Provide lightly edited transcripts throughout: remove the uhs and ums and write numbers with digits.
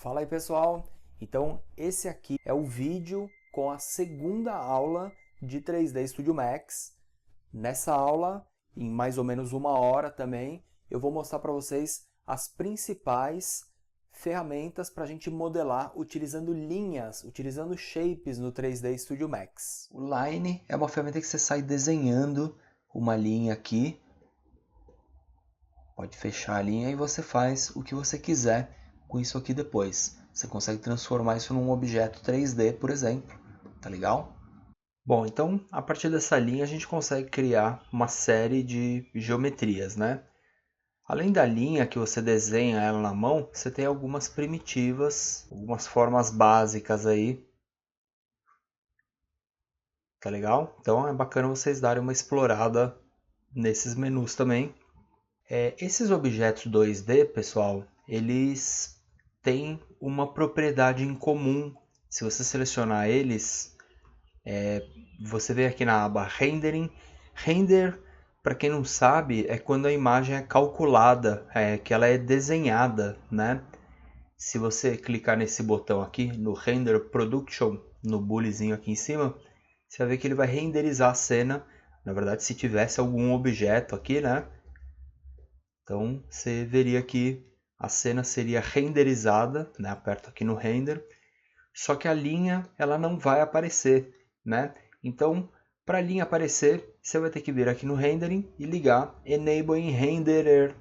Fala aí pessoal, então esse aqui é o vídeo com a segunda aula de 3D Studio Max. Nessa aula, em mais ou menos uma hora também, eu vou mostrar para vocês as principais ferramentas para a gente modelar utilizando linhas, utilizando shapes no 3D Studio Max. O Line é uma ferramenta que você sai desenhando uma linha aqui. Pode fechar a linha e você faz o que você quiser com isso aqui depois. Você consegue transformar isso num objeto 3D, por exemplo. Tá legal? Bom, então a partir dessa linha a gente consegue criar uma série de geometrias, né? Além da linha que você desenha ela na mão, você tem algumas primitivas, algumas formas básicas aí. Tá legal? Então é bacana vocês darem uma explorada nesses menus também. Esses objetos 2D, pessoal, eles têm uma propriedade em comum. Se você selecionar eles, você vem aqui na aba Rendering. Render, para quem não sabe, é quando a imagem é calculada, que ela é desenhada, né? Se você clicar nesse botão aqui, no Render Production, no bulezinho aqui em cima, você vai ver que ele vai renderizar a cena. Na verdade, se tivesse algum objeto aqui, né? Então você veria que a cena seria renderizada, né? Aperto aqui no render, só que a linha ela não vai aparecer, né? Então, para a linha aparecer, você vai ter que vir aqui no rendering e ligar Enable in Renderer.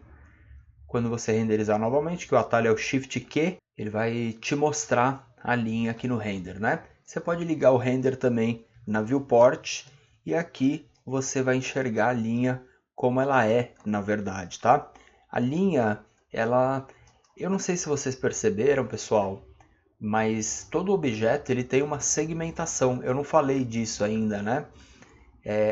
Quando você renderizar novamente, que o atalho é o Shift Q, ele vai te mostrar a linha aqui no render, né? Você pode ligar o render também na Viewport e aqui você vai enxergar a linha como ela é, na verdade, tá? A linha, eu não sei se vocês perceberam, pessoal, mas todo objeto ele tem uma segmentação. Eu não falei disso ainda, né?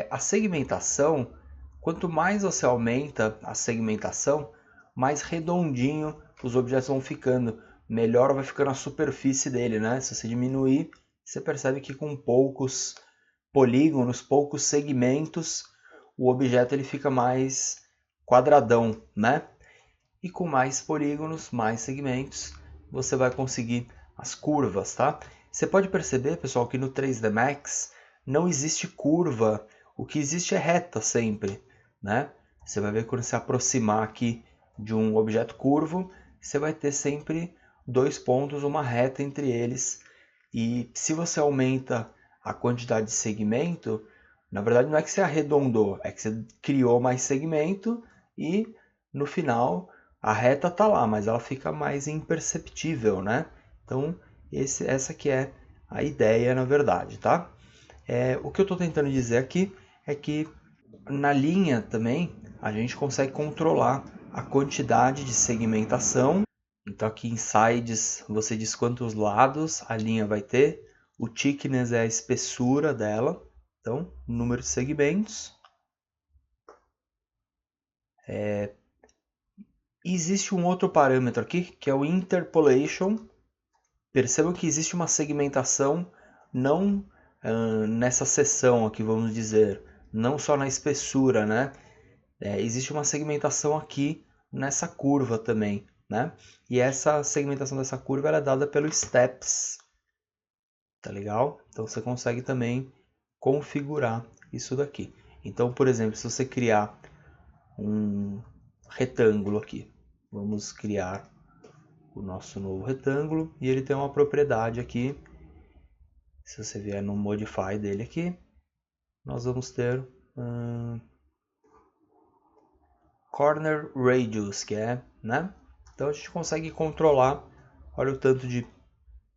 A segmentação, quanto mais você aumenta a segmentação, mais redondinho os objetos vão ficando, melhor vai ficando a superfície dele, né? Se você diminuir, você percebe que com poucos polígonos, poucos segmentos, o objeto ele fica mais quadradão, né? E com mais polígonos, mais segmentos, você vai conseguir as curvas, tá? Você pode perceber, pessoal, que no 3D Max não existe curva, o que existe é reta sempre, né? Você vai ver quando se aproximar aqui de um objeto curvo, você vai ter sempre dois pontos, uma reta entre eles. E se você aumenta a quantidade de segmento, na verdade não é que você arredondou, é que você criou mais segmento e no final a reta tá lá, mas ela fica mais imperceptível, né? Então, essa que é a ideia, na verdade, tá? O que eu estou tentando dizer aqui é que na linha também a gente consegue controlar a quantidade de segmentação. Então aqui em sides você diz quantos lados a linha vai ter. O thickness é a espessura dela. Então, número de segmentos. Existe um outro parâmetro aqui, que é o Interpolation. Percebam que existe uma segmentação não nessa seção aqui, vamos dizer, não só na espessura, né? Existe uma segmentação aqui nessa curva também, né? E essa segmentação dessa curva ela é dada pelo Steps, tá legal? Então você consegue também configurar isso daqui. Então, por exemplo, se você criar um retângulo aqui, vamos criar o nosso novo retângulo e ele tem uma propriedade aqui. Se você vier no Modify dele aqui, nós vamos ter Corner Radius, que é, né? Então a gente consegue controlar, olha o tanto de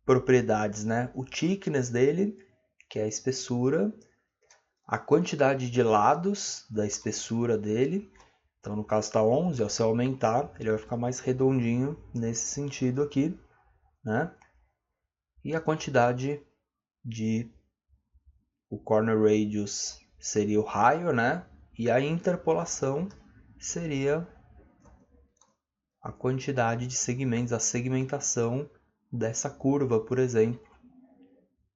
propriedades, né? O thickness dele, que é a espessura, a quantidade de lados da espessura dele. Então no caso está 11, ó, se eu aumentar, ele vai ficar mais redondinho nesse sentido aqui, né? E a quantidade de o corner radius seria o raio, né? E a interpolação seria a quantidade de segmentos, a segmentação dessa curva, por exemplo.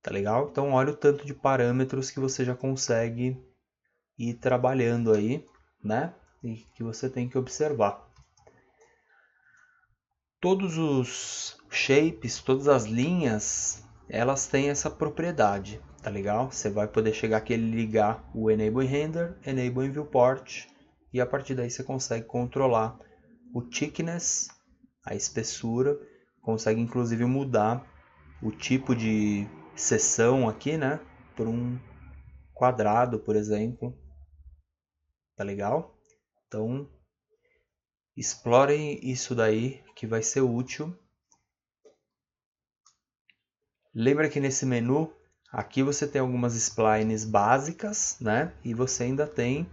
Tá legal? Então olha o tanto de parâmetros que você já consegue ir trabalhando aí, né? E que você tem que observar. Todos os shapes, todas as linhas, elas têm essa propriedade, tá legal? Você vai poder chegar aqui e ligar o Enable Render, Enable Viewport, e a partir daí você consegue controlar o thickness, a espessura, consegue inclusive mudar o tipo de seção aqui, né? Por um quadrado, por exemplo. Tá legal? Então, explorem isso daí que vai ser útil. Lembra que nesse menu, aqui você tem algumas splines básicas, né? E você ainda tem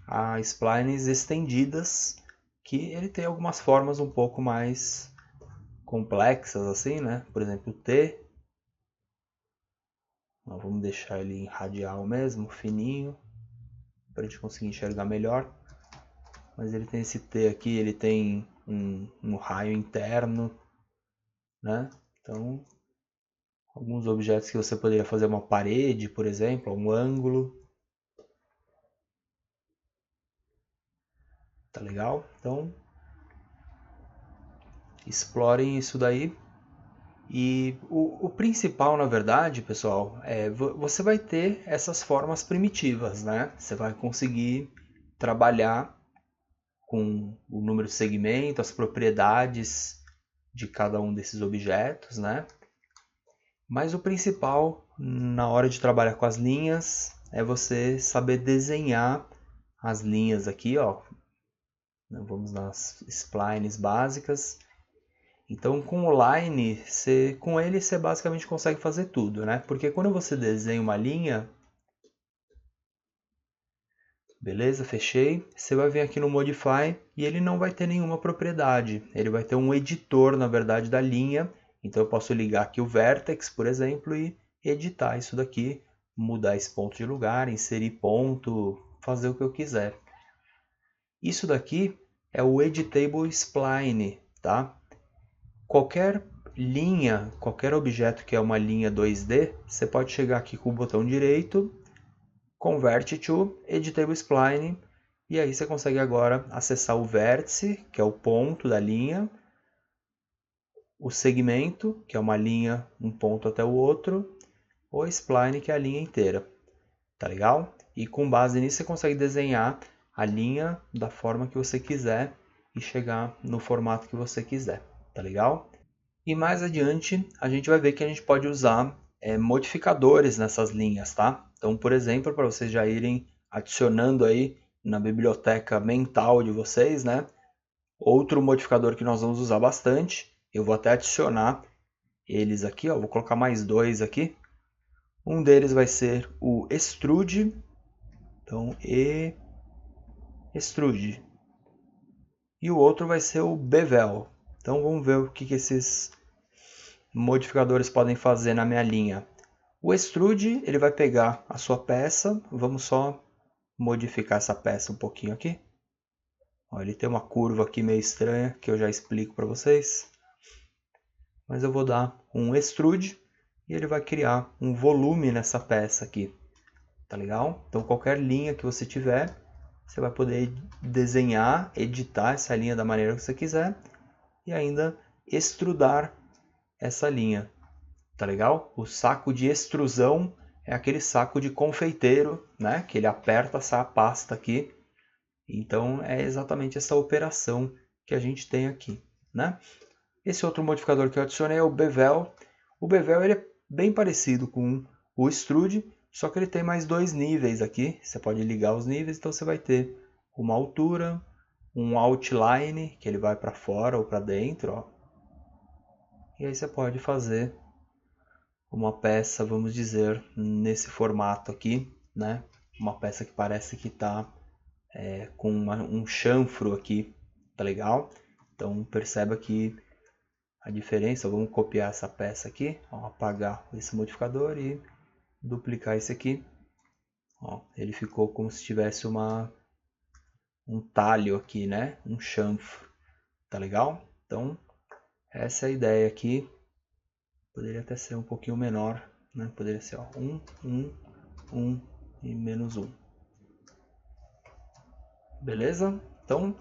as splines estendidas, que ele tem algumas formas um pouco mais complexas, assim, né? Por exemplo, o T. Vamos deixar ele em radial mesmo, fininho, para a gente conseguir enxergar melhor. Mas ele tem esse T aqui, ele tem um raio interno, né? Então, alguns objetos que você poderia fazer uma parede, por exemplo, um ângulo. Tá legal? Então, explorem isso daí. E o principal, na verdade, pessoal, você vai ter essas formas primitivas, né? Você vai conseguir trabalhar com o número de segmento, as propriedades de cada um desses objetos, né? Mas o principal na hora de trabalhar com as linhas é você saber desenhar as linhas aqui, ó. Vamos nas splines básicas. Então, com o Line, com ele você basicamente consegue fazer tudo, né? Porque quando você desenha uma linha, beleza, fechei, você vai vir aqui no Modify e ele não vai ter nenhuma propriedade. Ele vai ter um editor, na verdade, da linha. Então, eu posso ligar aqui o Vertex, por exemplo, e editar isso daqui, mudar esse ponto de lugar, inserir ponto, fazer o que eu quiser. Isso daqui é o Editable Spline, tá? Qualquer linha, qualquer objeto que é uma linha 2D, você pode chegar aqui com o botão direito, Convert to Editable Spline, e aí você consegue agora acessar o vértice, que é o ponto da linha, o segmento, que é uma linha, um ponto até o outro, ou spline, que é a linha inteira. Tá legal? E com base nisso você consegue desenhar a linha da forma que você quiser e chegar no formato que você quiser. Tá legal? E mais adiante, a gente vai ver que a gente pode usar modificadores nessas linhas, tá? Então, por exemplo, para vocês já irem adicionando aí na biblioteca mental de vocês, né? Outro modificador que nós vamos usar bastante, eu vou até adicionar eles aqui, ó, vou colocar mais dois aqui. Um deles vai ser o Extrude, então Extrude. E o outro vai ser o Bevel. Então vamos ver o que esses modificadores podem fazer na minha linha. O Extrude, ele vai pegar a sua peça, vamos só modificar essa peça um pouquinho aqui. Ó, ele tem uma curva aqui meio estranha, que eu já explico para vocês. Mas eu vou dar um Extrude e ele vai criar um volume nessa peça aqui. Tá legal? Então qualquer linha que você tiver, você vai poder desenhar, editar essa linha da maneira que você quiser e ainda extrudar essa linha. Tá legal? O saco de extrusão é aquele saco de confeiteiro, né? Que ele aperta essa pasta aqui. Então é exatamente essa operação que a gente tem aqui, né? Esse outro modificador que eu adicionei é o Bevel. O Bevel ele é bem parecido com o Extrude, só que ele tem mais dois níveis aqui. Você pode ligar os níveis, então você vai ter uma altura, um outline, que ele vai para fora ou para dentro, ó. E aí você pode fazer uma peça, vamos dizer, nesse formato aqui, né? Uma peça que parece que está com um chanfro aqui, tá legal? Então perceba que a diferença, vamos copiar essa peça aqui, ó, apagar esse modificador e duplicar esse aqui. Ó, ele ficou como se tivesse um talho aqui, né? Um chanfro, tá legal? Então essa é a ideia aqui. Poderia até ser um pouquinho menor, né? Poderia ser ó, 1 e menos 1. Beleza? Então,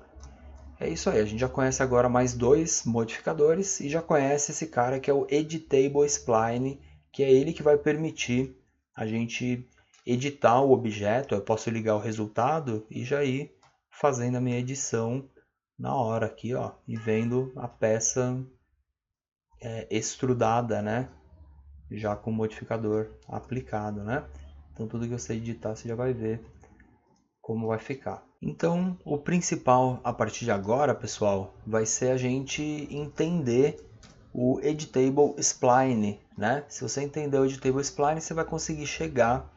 é isso aí, a gente já conhece agora mais dois modificadores e já conhece esse cara que é o Editable Spline, que é ele que vai permitir a gente editar o objeto. Eu posso ligar o resultado e já ir fazendo a minha edição na hora aqui, ó, e vendo a peça extrudada, né? Já com o modificador aplicado, né? Então tudo que você editar você já vai ver como vai ficar. Então, o principal a partir de agora, pessoal, vai ser a gente entender o Editable Spline, né? Se você entender o Editable Spline, você vai conseguir chegar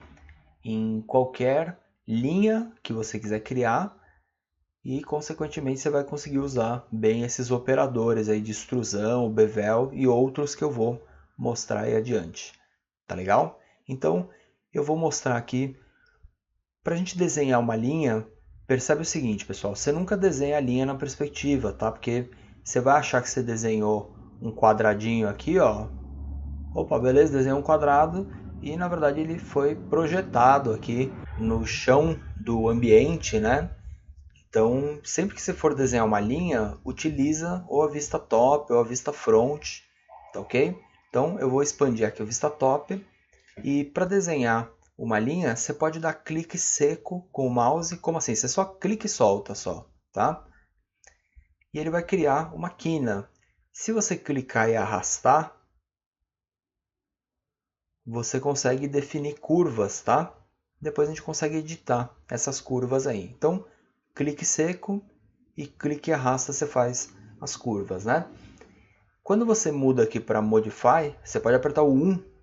em qualquer linha que você quiser criar e, consequentemente, você vai conseguir usar bem esses operadores aí de extrusão, bevel e outros que eu vou mostrar aí adiante. Tá legal? Então, eu vou mostrar aqui. Para a gente desenhar uma linha, percebe o seguinte, pessoal, você nunca desenha a linha na perspectiva, tá? Porque você vai achar que você desenhou um quadradinho aqui, ó. Opa, beleza, desenhei um quadrado e na verdade ele foi projetado aqui no chão do ambiente, né? Então, sempre que você for desenhar uma linha, utiliza ou a vista top ou a vista front, tá ok? Então, eu vou expandir aqui a vista top e para desenhar uma linha, você pode dar clique seco com o mouse, como assim? Você só clica e solta só, tá? E ele vai criar uma quina. Se você clicar e arrastar, você consegue definir curvas, tá? Depois a gente consegue editar essas curvas aí. Então, clique seco e clique e arrasta, você faz as curvas, né? Quando você muda aqui para Modify, você pode apertar o 1.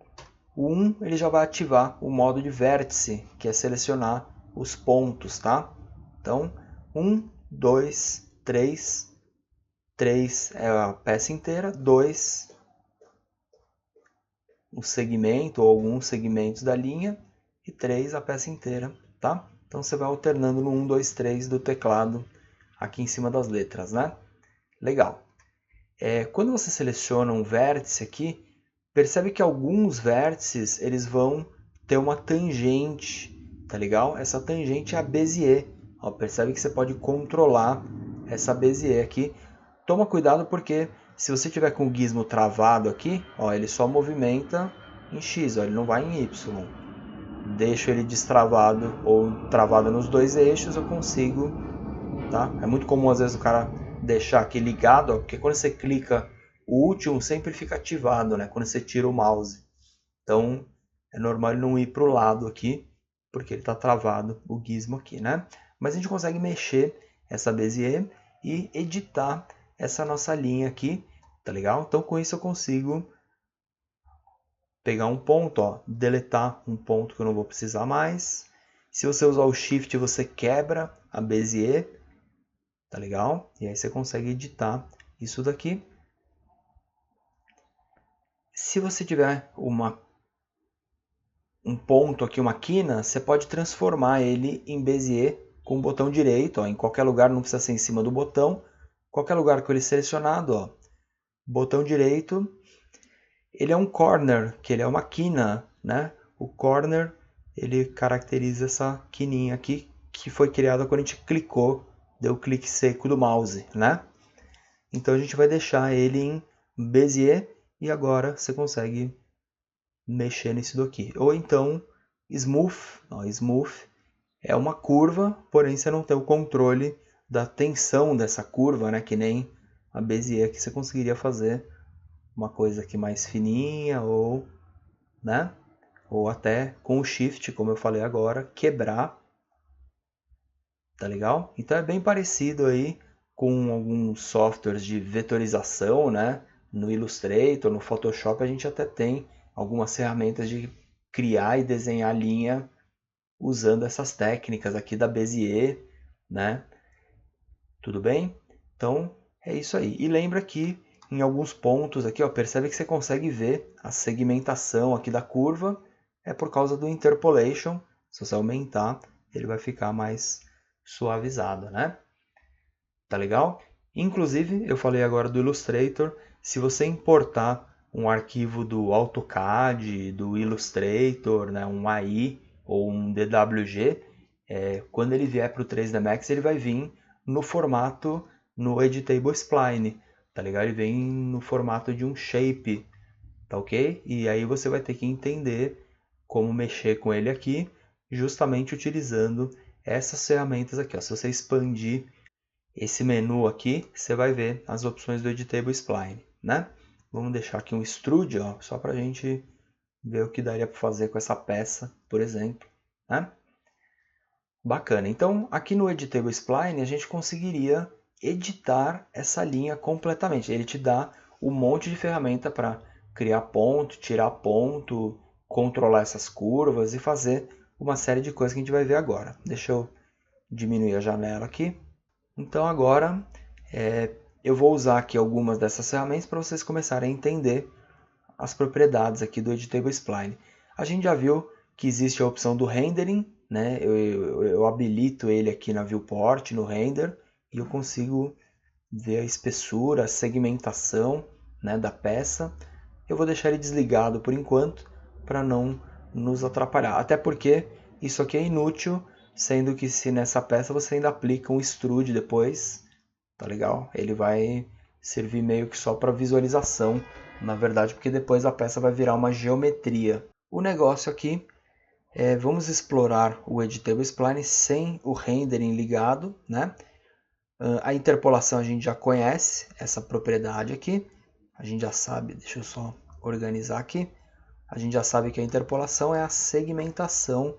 O 1 ele já vai ativar o modo de vértice, que é selecionar os pontos, tá? Então, 1, 2, 3. 3 é a peça inteira, 2 o segmento ou alguns segmentos da linha e 3 a peça inteira, tá? Então você vai alternando no 1, 2, 3 do teclado aqui em cima das letras, né? Legal. Quando você seleciona um vértice aqui, percebe que alguns vértices eles vão ter uma tangente, tá legal? Essa tangente é a Bezier. Ó, percebe que você pode controlar essa Bezier aqui. Toma cuidado porque se você tiver com o gizmo travado aqui, ó, ele só movimenta em X, ó, ele não vai em Y. Deixo ele destravado ou travado nos dois eixos, eu consigo, tá? É muito comum às vezes o cara deixar aqui ligado, ó, porque quando você clica o último sempre fica ativado, né? Quando você tira o mouse. Então é normal ele não ir para o lado aqui, porque ele está travado o gizmo aqui, né? Mas a gente consegue mexer essa Bezier e editar essa nossa linha aqui, tá legal? Então com isso eu consigo pegar um ponto, ó, deletar um ponto que eu não vou precisar mais. Se você usar o Shift, você quebra a Bezier, tá legal? E aí você consegue editar isso daqui. Se você tiver um ponto aqui, uma quina, você pode transformar ele em Bezier com o botão direito, ó, em qualquer lugar, não precisa ser em cima do botão. Qualquer lugar com ele selecionado, ó, botão direito. Ele é um corner, que ele é uma quina, né? O corner, ele caracteriza essa quininha aqui, que foi criada quando a gente clicou, deu o clique seco do mouse, né? Então a gente vai deixar ele em Bezier e agora você consegue mexer nisso daqui. Ou então Smooth, ó, Smooth é uma curva, porém você não tem o controle da tensão dessa curva, né? Que nem a Bezier que você conseguiria fazer uma coisa aqui mais fininha ou, né? Ou até com o Shift, como eu falei agora, quebrar, tá legal? Então é bem parecido aí com alguns softwares de vetorização, né? No Illustrator, no Photoshop a gente até tem algumas ferramentas de criar e desenhar linha usando essas técnicas aqui da Bezier, né? Tudo bem? Então é isso aí. E lembra que em alguns pontos aqui, ó, percebe que você consegue ver a segmentação aqui da curva, é por causa do interpolation. Se você aumentar, ele vai ficar mais suavizado, né? Tá legal? Inclusive, eu falei agora do Illustrator, se você importar um arquivo do AutoCAD, do Illustrator, né, um AI ou um DWG, quando ele vier para o 3D Max, ele vai vir no formato no Editable Spline, tá ligado? Ele vem no formato de um shape, tá ok? E aí você vai ter que entender como mexer com ele aqui, justamente utilizando essas ferramentas aqui, ó. Se você expandir esse menu aqui, você vai ver as opções do Editable Spline, né? Vamos deixar aqui um extrude, ó, só para a gente ver o que daria para fazer com essa peça, por exemplo, né? Bacana. Então, aqui no Editable Spline, a gente conseguiria editar essa linha completamente. Ele te dá um monte de ferramenta para criar ponto, tirar ponto, controlar essas curvas e fazer uma série de coisas que a gente vai ver agora. Deixa eu diminuir a janela aqui. Então agora eu vou usar aqui algumas dessas ferramentas para vocês começarem a entender as propriedades aqui do Editable Spline. A gente já viu que existe a opção do rendering, né? Eu habilito ele aqui na viewport, no render, e eu consigo ver a espessura, a segmentação, né, da peça. Eu vou deixar ele desligado por enquanto, para não nos atrapalhar. Até porque isso aqui é inútil, sendo que se nessa peça você ainda aplica um extrude depois, tá legal? Ele vai servir meio que só para visualização, na verdade, porque depois a peça vai virar uma geometria. O negócio aqui é, vamos explorar o Editable Spline sem o rendering ligado, né? A interpolação a gente já conhece, essa propriedade aqui, a gente já sabe, deixa eu só organizar aqui, a gente já sabe que a interpolação é a segmentação,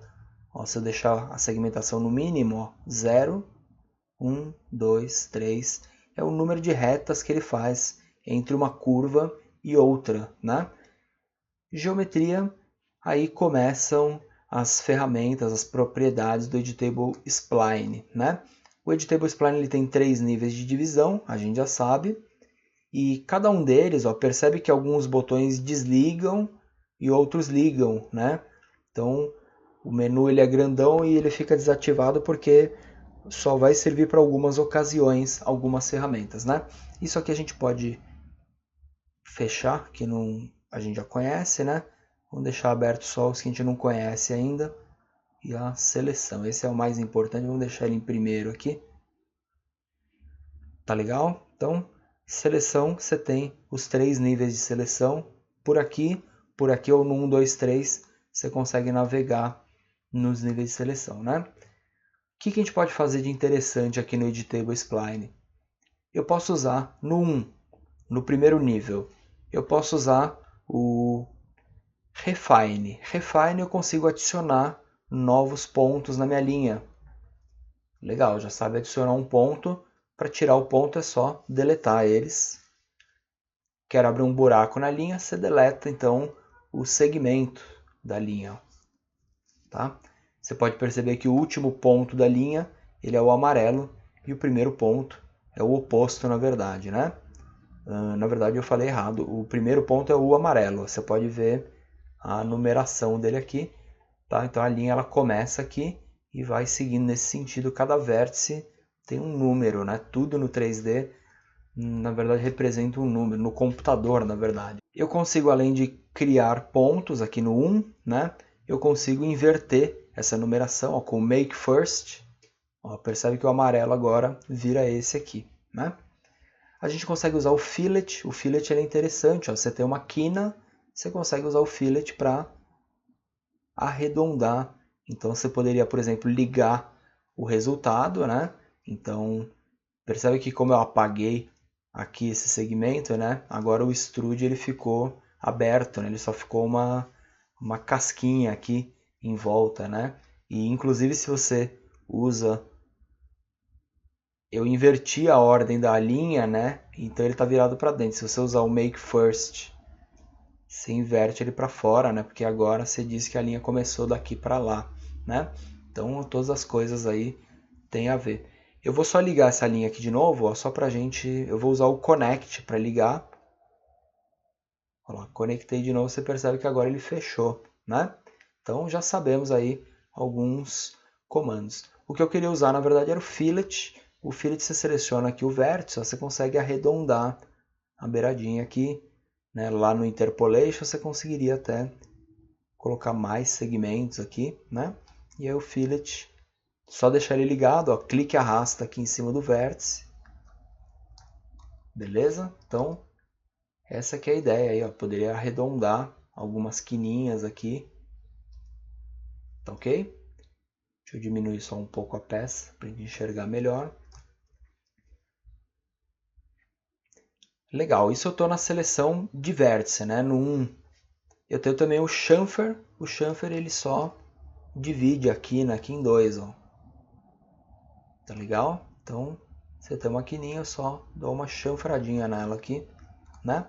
ó, se eu deixar a segmentação no mínimo, ó, 0, 1, 2, 3, é o número de retas que ele faz entre uma curva e outra, né? Geometria, aí começam as ferramentas, as propriedades do Editable Spline, né? O Editable Spline ele tem 3 níveis de divisão, a gente já sabe, e cada um deles, ó, percebe que alguns botões desligam e outros ligam, né? Então, o menu ele é grandão e ele fica desativado porque só vai servir para algumas ocasiões, algumas ferramentas, né? Isso aqui a gente pode fechar, que não, a gente já conhece, né? Vamos deixar aberto só os que a gente não conhece ainda. E a seleção, esse é o mais importante, vamos deixar ele em primeiro aqui. Tá legal? Então, seleção, você tem os 3 níveis de seleção. Por aqui ou no 1, 2, 3, você consegue navegar nos níveis de seleção, né? O que a gente pode fazer de interessante aqui no Editable Spline? Eu posso usar no 1, no primeiro nível, eu posso usar o Refine. Refine eu consigo adicionar novos pontos na minha linha. Legal, já sabe adicionar um ponto. Para tirar o ponto é só deletar eles. Quero abrir um buraco na linha, você deleta então o segmento da linha. Tá? Você pode perceber que o último ponto da linha ele é o amarelo e o primeiro ponto é o oposto, na verdade, né? Na verdade eu falei errado, o primeiro ponto é o amarelo, você pode ver a numeração dele aqui, tá? Então a linha ela começa aqui e vai seguindo nesse sentido, cada vértice tem um número, né? Tudo no 3D na verdade representa um número, no computador na verdade. Eu consigo, além de criar pontos aqui no 1, né? Eu consigo inverter essa numeração, ó, com o Make First, ó, percebe que o amarelo agora vira esse aqui, né? A gente consegue usar o fillet ele é interessante, ó, você tem uma quina, você consegue usar o fillet para arredondar. Então você poderia, por exemplo, ligar o resultado, né? Então, percebe que como eu apaguei aqui esse segmento, né? Agora o extrude ele ficou aberto, né? Ele só ficou uma casquinha aqui em volta, né? E inclusive se você usa, eu inverti a ordem da linha, né? Então ele está virado para dentro. Se você usar o Make First, você inverte ele para fora, né? Porque agora você diz que a linha começou daqui para lá, né? Então todas as coisas aí têm a ver. Eu vou só ligar essa linha aqui de novo, ó, só pra gente, eu vou usar o Connect para ligar. Olha lá, conectei de novo, você percebe que agora ele fechou, né? Então já sabemos aí alguns comandos. O que eu queria usar na verdade era o fillet. O fillet você seleciona aqui o vértice, ó, você consegue arredondar a beiradinha aqui, né? Lá no Interpolation você conseguiria até colocar mais segmentos aqui, né? E aí o fillet, só deixar ele ligado, ó, clique e arrasta aqui em cima do vértice. Beleza? Então, essa que é a ideia aí, ó. Poderia arredondar algumas quininhas aqui. Tá ok? Deixa eu diminuir só um pouco a peça para gente enxergar melhor. Legal, isso eu estou na seleção de vértice, né? No 1. Eu tenho também o chamfer. O chamfer ele só divide aqui em dois, ó. Tá legal? Então, você tem uma quininha, eu só dou uma chanfradinha nela aqui, né?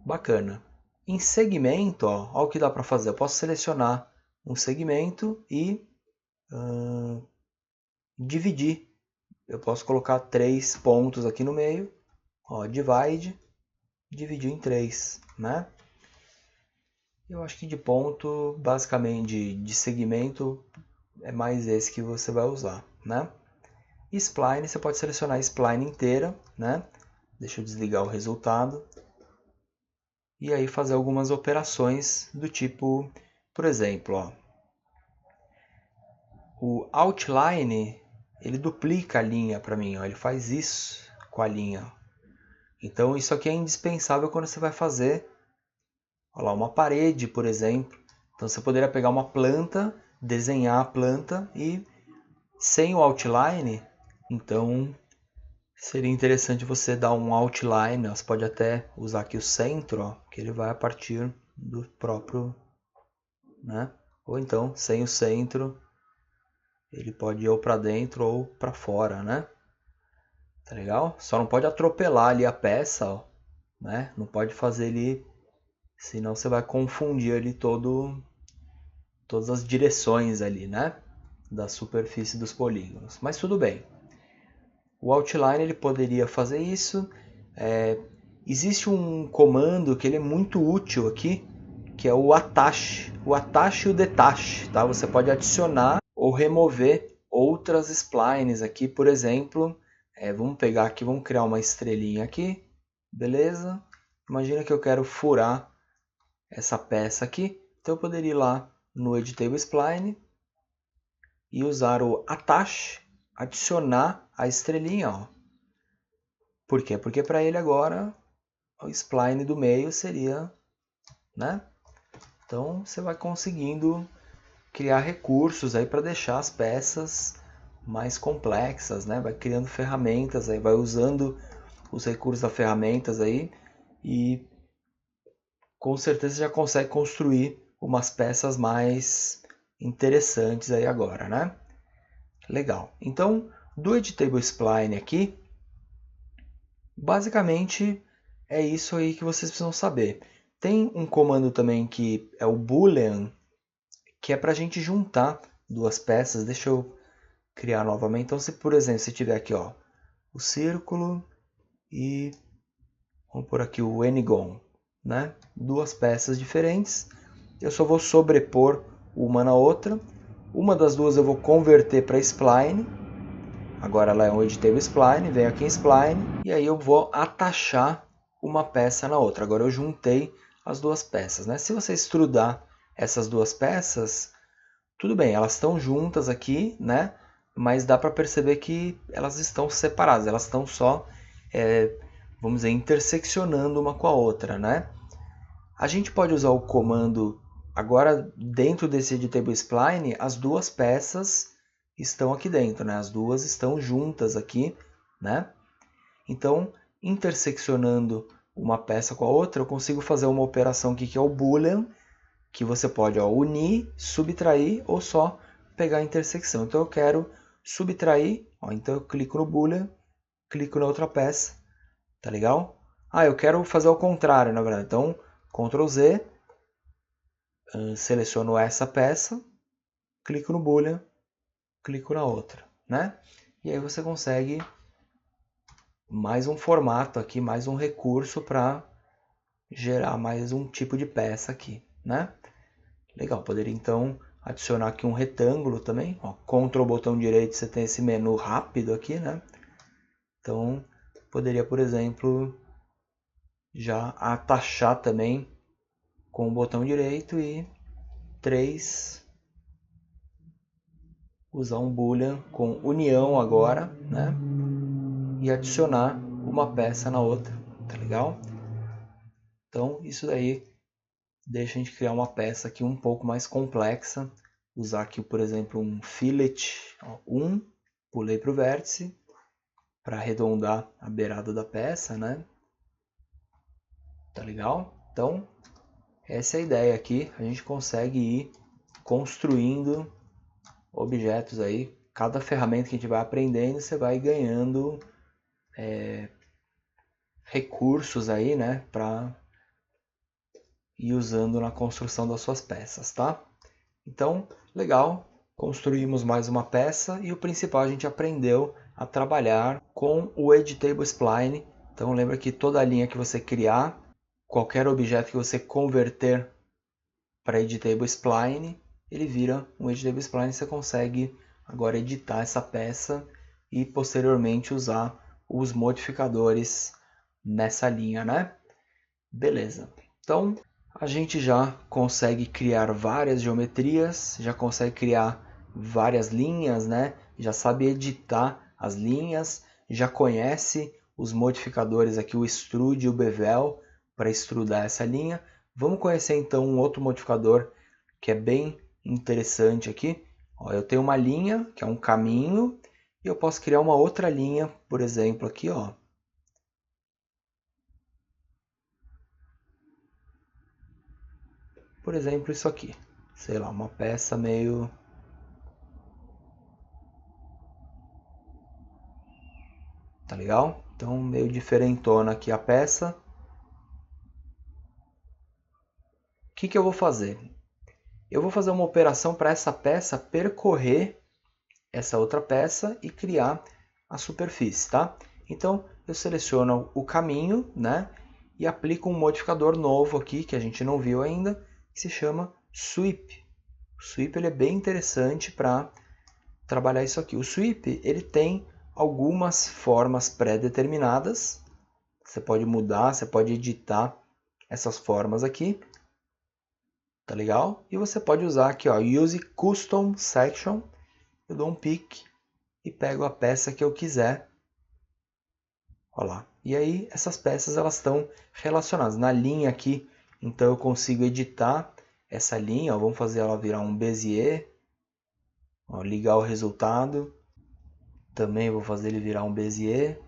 Bacana. Em segmento, ó o que dá para fazer. Eu posso selecionar um segmento e dividir. Eu posso colocar 3 pontos aqui no meio. Ó, divide, dividir em 3, né? Eu acho que de ponto, basicamente de segmento, é mais esse que você vai usar, né? Spline, você pode selecionar a spline inteira, né? Deixa eu desligar o resultado. E aí fazer algumas operações do tipo, por exemplo, ó, o outline, ele duplica a linha para mim, ó, ele faz isso com a linha. Então isso aqui é indispensável quando você vai fazer, ó lá, uma parede, por exemplo. Então você poderia pegar uma planta, desenhar a planta e sem o outline, então seria interessante você dar um outline. Você pode até usar aqui o centro, ó, que ele vai a partir do próprio, né? Ou então, sem o centro, ele pode ir ou para dentro ou para fora, né? Tá legal? Só não pode atropelar ali a peça, ó, né? Não pode fazer ele, senão você vai confundir ali todas as direções ali, né? Da superfície dos polígonos. Mas tudo bem. O outline ele poderia fazer isso. Existe um comando que ele é muito útil aqui, que é o attach. O attach e o detach, tá? Você pode adicionar ou remover outras splines aqui, por exemplo. Vamos pegar aqui, vamos criar uma estrelinha aqui, beleza? Imagina que eu quero furar essa peça aqui, então eu poderia ir lá no Editable Spline e usar o attach, adicionar a estrelinha, ó. Por quê? Porque para ele agora o spline do meio seria, né? Então você vai conseguindo criar recursos aí para deixar as peças mais complexas, né? Vai criando ferramentas aí, vai usando os recursos das ferramentas aí e com certeza já consegue construir umas peças mais interessantes aí agora, né? Legal. Então, do Editable Spline aqui, basicamente é isso aí que vocês precisam saber. Tem um comando também que é o boolean, que é para a gente juntar duas peças. Deixa eu criar novamente. Então, se por exemplo, se tiver aqui ó, o círculo e vamos por aqui o n-gon, né? Duas peças diferentes. Eu só vou sobrepor uma na outra. Uma das duas eu vou converter para spline. Agora ela é um editable spline, venho aqui em spline e aí eu vou atachar uma peça na outra. Agora eu juntei as duas peças, né? Se você extrudar essas duas peças, tudo bem, elas estão juntas aqui, né? Mas dá para perceber que elas estão separadas, elas estão só, vamos dizer, interseccionando uma com a outra, né? A gente pode usar o comando, agora dentro desse Editable Spline, as duas peças estão aqui dentro, né? As duas estão juntas aqui, né? Então, interseccionando uma peça com a outra, eu consigo fazer uma operação aqui que é o boolean, que você pode unir, subtrair ou só pegar a intersecção. Então eu quero subtrair, então eu clico no boolean, clico na outra peça, tá legal? Eu quero fazer o contrário, na verdade. Então, Ctrl Z, seleciono essa peça, clico no boolean, clico na outra, né? E aí você consegue mais um formato aqui, mais um recurso para gerar mais um tipo de peça aqui, né? Legal, poderia então adicionar aqui um retângulo também. Ó, Ctrl botão direito, você tem esse menu rápido aqui, né? Então, poderia, por exemplo, já atachar também com o botão direito e 3, usar um boolean com união agora, né? E adicionar uma peça na outra, tá legal? Então isso daí deixa a gente criar uma peça aqui um pouco mais complexa. Usar aqui, por exemplo, um fillet 1, pulei para o vértice, para arredondar a beirada da peça, né? Tá legal? Então, essa é a ideia aqui. A gente consegue ir construindo objetos aí. Cada ferramenta que a gente vai aprendendo, você vai ganhando recursos aí, né? Para ir usando na construção das suas peças, tá? Então, legal. Construímos mais uma peça e o principal, a gente aprendeu a trabalhar com o Editable Spline. Então lembra que toda linha que você criar, qualquer objeto que você converter para Editable Spline, ele vira um Editable Spline e você consegue agora editar essa peça e posteriormente usar os modificadores nessa linha, né? Beleza. Então a gente já consegue criar várias geometrias, já consegue criar várias linhas, né? Já sabe editar as linhas, já conhece os modificadores aqui, o Extrude e o Bevel, para extrudar essa linha. Vamos conhecer então um outro modificador que é bem interessante aqui. Ó, eu tenho uma linha, que é um caminho, e eu posso criar uma outra linha, por exemplo, aqui, ó. Por exemplo, isso aqui. Sei lá, uma peça meio... Tá legal? Então, meio diferentona aqui a peça. O que que eu vou fazer? Eu vou fazer uma operação para essa peça percorrer essa outra peça e criar a superfície, tá? Então, eu seleciono o caminho, né? E aplico um modificador novo aqui, que a gente não viu ainda, que se chama Sweep. O Sweep ele é bem interessante para trabalhar isso aqui. O Sweep ele tem algumas formas pré-determinadas. Você pode mudar, você pode editar essas formas aqui. Tá legal? E você pode usar aqui, ó, Use Custom Section. Eu dou um pique e pego a peça que eu quiser. Olha lá. E aí essas peças elas estão relacionadas na linha aqui. Então eu consigo editar essa linha. Ó, vamos fazer ela virar um Bezier. Ó, ligar o resultado. Também vou fazer ele virar um Bezier.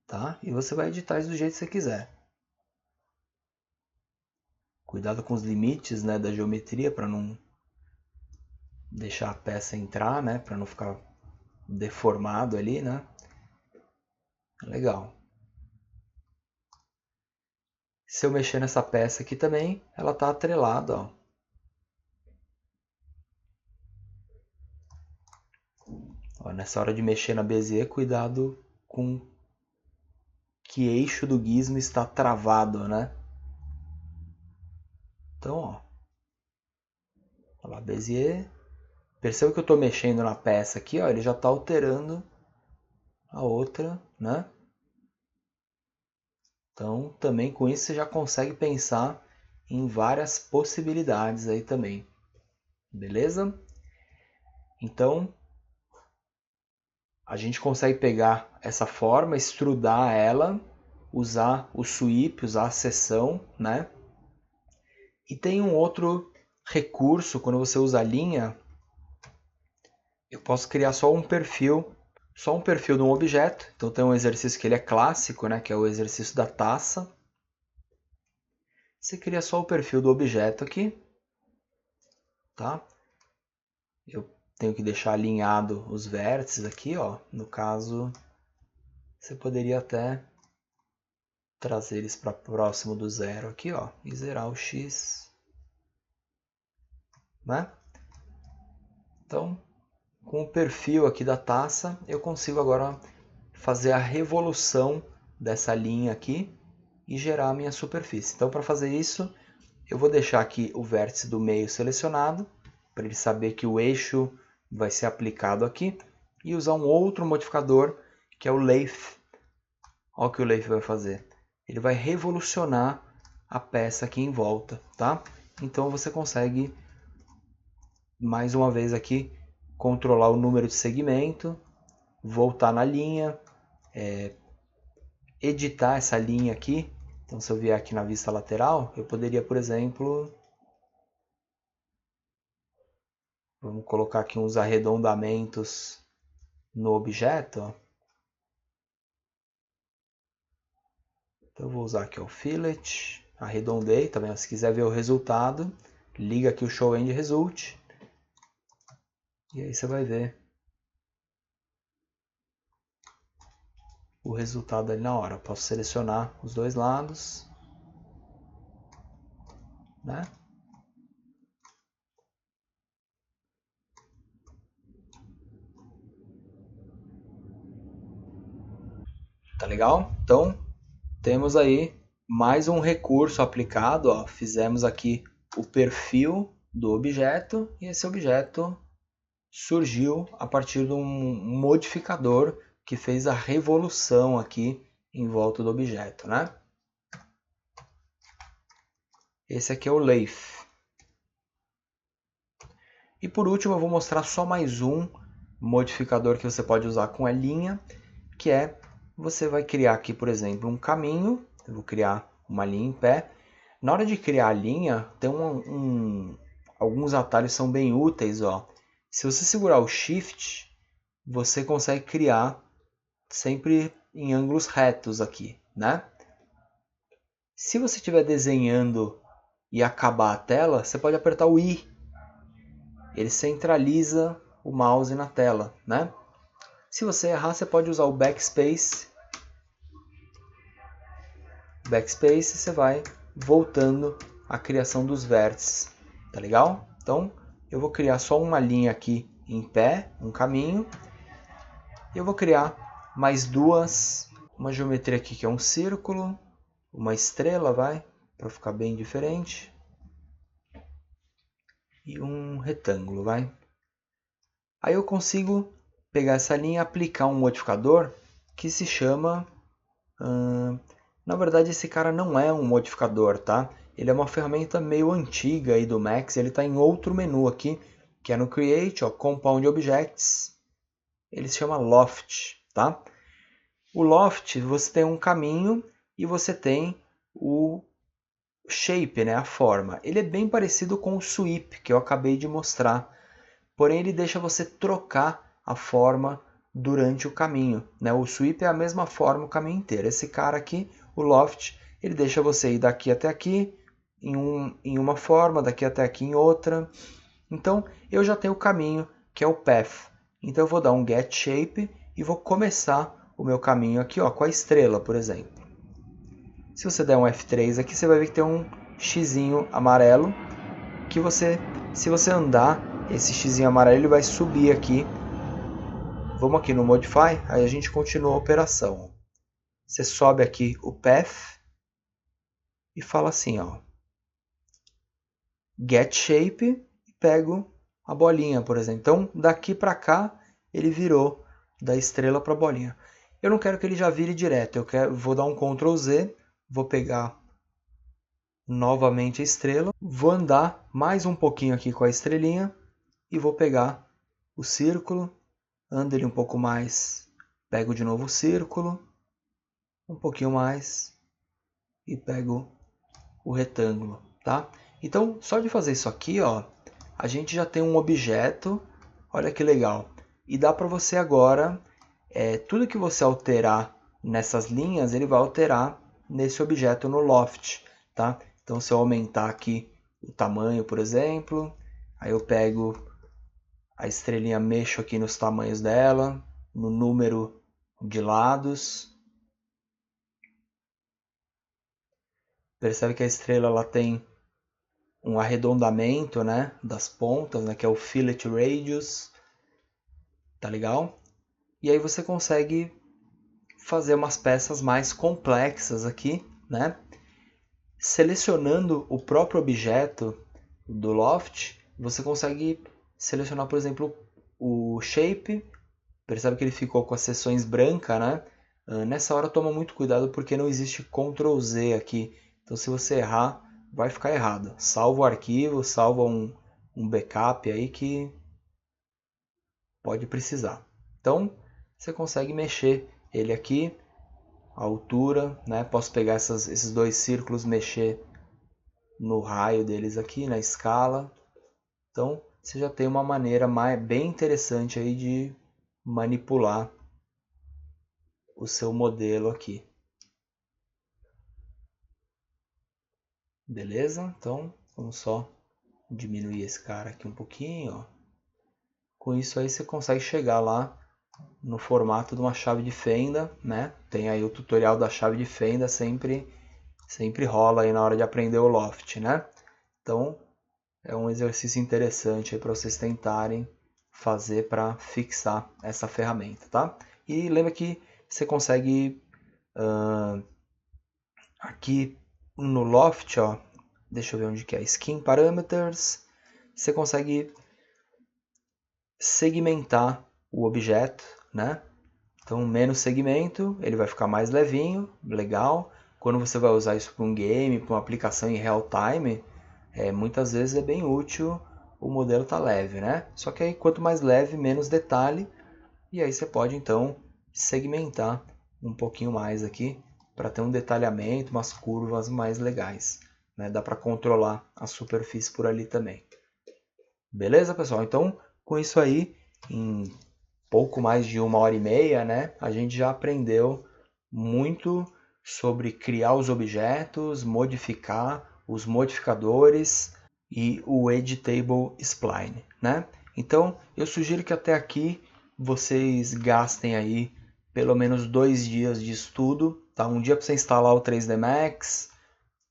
Tá? E você vai editar isso do jeito que você quiser. Cuidado com os limites, né, da geometria para não deixar a peça entrar, né, para não ficar deformado ali, né? Legal. Se eu mexer nessa peça aqui também, ela está atrelada, ó. Ó, nessa hora de mexer na Bezier, cuidado com que eixo do gizmo está travado, né? Então, ó. Olha lá, Bezier. Perceba que eu estou mexendo na peça aqui, ó. Ele já está alterando a outra, né? Então, também com isso você já consegue pensar em várias possibilidades aí também. Beleza? Então, a gente consegue pegar essa forma, extrudar ela, usar o sweep, usar a seção, né? E tem um outro recurso, quando você usa a linha, eu posso criar só um perfil de um objeto. Então tem um exercício que ele é clássico, né? Que é o exercício da taça. Você cria só o perfil do objeto aqui, tá? Eu tenho que deixar alinhado os vértices aqui, ó. No caso, você poderia até trazer eles para próximo do zero aqui, ó, e zerar o x, né? Então, com o perfil aqui da taça, eu consigo agora fazer a revolução dessa linha aqui e gerar a minha superfície. Então, para fazer isso, eu vou deixar aqui o vértice do meio selecionado, para ele saber que o eixo vai ser aplicado aqui, e usar um outro modificador, que é o Lathe. Olha o que o Lathe vai fazer. Ele vai revolucionar a peça aqui em volta, tá? Então você consegue, mais uma vez aqui, controlar o número de segmento, voltar na linha, editar essa linha aqui. Então, se eu vier aqui na vista lateral, eu poderia, por exemplo, vamos colocar aqui uns arredondamentos no objeto. Ó. Então, eu vou usar aqui o fillet, arredondei, tá vendo? Se quiser ver o resultado, liga aqui o Show End Result. E aí você vai ver o resultado ali na hora. Posso selecionar os dois lados, né? Tá legal? Então, temos aí mais um recurso aplicado. Ó. Fizemos aqui o perfil do objeto e esse objeto surgiu a partir de um modificador que fez a revolução aqui em volta do objeto, né? Esse aqui é o Lathe. E por último eu vou mostrar só mais um modificador que você pode usar com a linha, que é, você vai criar aqui, por exemplo, um caminho. Eu vou criar uma linha em pé. Na hora de criar a linha, tem alguns atalhos que são bem úteis. Ó. Se você segurar o Shift, você consegue criar sempre em ângulos retos aqui, né? Se você estiver desenhando e acabar a tela, você pode apertar o I. Ele centraliza o mouse na tela, né? Se você errar, você pode usar o Backspace. Backspace, você vai voltando a criação dos vértices, tá legal? Então, eu vou criar só uma linha aqui em pé, um caminho. E eu vou criar mais duas, uma geometria aqui que é um círculo, uma estrela, vai, para ficar bem diferente. E um retângulo, vai. Aí eu consigo pegar essa linha e aplicar um modificador que se chama... na verdade, esse cara não é um modificador, tá? Ele é uma ferramenta meio antiga aí do Max. Ele está em outro menu aqui, que é no Create, ó, Compound Objects. Ele se chama Loft, tá? O Loft, você tem um caminho e você tem o shape, né, a forma. Ele é bem parecido com o Sweep, que eu acabei de mostrar. Porém, ele deixa você trocar a forma durante o caminho, né? O Sweep é a mesma forma o caminho inteiro. Esse cara aqui, o Loft, ele deixa você ir daqui até aqui em uma forma, daqui até aqui em outra. Então, eu já tenho o caminho, que é o Path. Então, eu vou dar um Get Shape e vou começar o meu caminho aqui, ó, com a estrela, por exemplo. Se você der um F3 aqui, você vai ver que tem um xizinho amarelo, que se você andar, esse xizinho amarelo ele vai subir aqui. Vamos aqui no Modify, aí a gente continua a operação. Você sobe aqui o Path e fala assim, ó, Get Shape, e pego a bolinha, por exemplo. Então, daqui para cá, ele virou da estrela para a bolinha. Eu não quero que ele já vire direto, vou dar um Ctrl Z, vou pegar novamente a estrela, vou andar mais um pouquinho aqui com a estrelinha e vou pegar o círculo, ando ele um pouco mais, pego de novo o círculo, um pouquinho mais e pego o retângulo, tá? Então, só de fazer isso aqui, ó, a gente já tem um objeto, olha que legal. E dá para você agora, tudo que você alterar nessas linhas, ele vai alterar nesse objeto no Loft, tá? Então, se eu aumentar aqui o tamanho, por exemplo, aí eu pego a estrelinha, mexo aqui nos tamanhos dela, no número de lados. Percebe que a estrela ela tem um arredondamento, né, das pontas, né, que é o Fillet Radius. Tá legal? E aí você consegue fazer umas peças mais complexas aqui, né? Selecionando o próprio objeto do Loft, você consegue selecionar, por exemplo, o Shape. Percebe que ele ficou com as seções brancas, né? Nessa hora toma muito cuidado porque não existe Ctrl Z aqui. Então se você errar, vai ficar errado. Salva o arquivo, salva um backup aí que pode precisar. Então você consegue mexer ele aqui, a altura, né? Posso pegar esses dois círculos, mexer no raio deles aqui, na escala. Então, você já tem uma maneira bem interessante aí de manipular o seu modelo aqui. Beleza? Então, vamos só diminuir esse cara aqui um pouquinho, ó. Com isso aí você consegue chegar lá no formato de uma chave de fenda, né? Tem aí o tutorial da chave de fenda, sempre rola aí na hora de aprender o Loft, né? Então, é um exercício interessante aí para vocês tentarem fazer para fixar essa ferramenta, tá? E lembra que você consegue aqui no Loft, ó, deixa eu ver onde que é, Skin Parameters, você consegue segmentar o objeto, né? Então, menos segmento, ele vai ficar mais levinho, legal. Quando você vai usar isso para um game, para uma aplicação em real time, muitas vezes é bem útil o modelo tá leve, né? Só que aí quanto mais leve, menos detalhe, e aí você pode então segmentar um pouquinho mais aqui para ter um detalhamento, umas curvas mais legais, né? Dá para controlar a superfície por ali também. Beleza, pessoal? Então, com isso aí, em pouco mais de 1h30, né, a gente já aprendeu muito sobre criar os objetos, modificar os modificadores e o Editable Spline, né? Então, eu sugiro que até aqui vocês gastem aí pelo menos 2 dias de estudo, tá? Um dia para você instalar o 3D Max,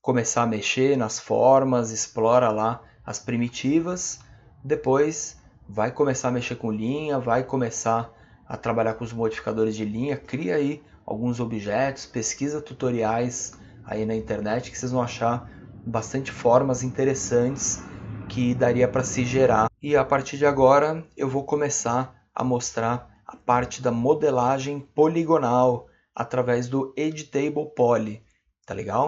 começar a mexer nas formas, explora lá as primitivas, depois vai começar a mexer com linha, vai começar a trabalhar com os modificadores de linha, cria aí alguns objetos, pesquisa tutoriais aí na internet que vocês vão achar bastante formas interessantes que daria para se gerar. E a partir de agora eu vou começar a mostrar a parte da modelagem poligonal através do Editable Poly, tá legal?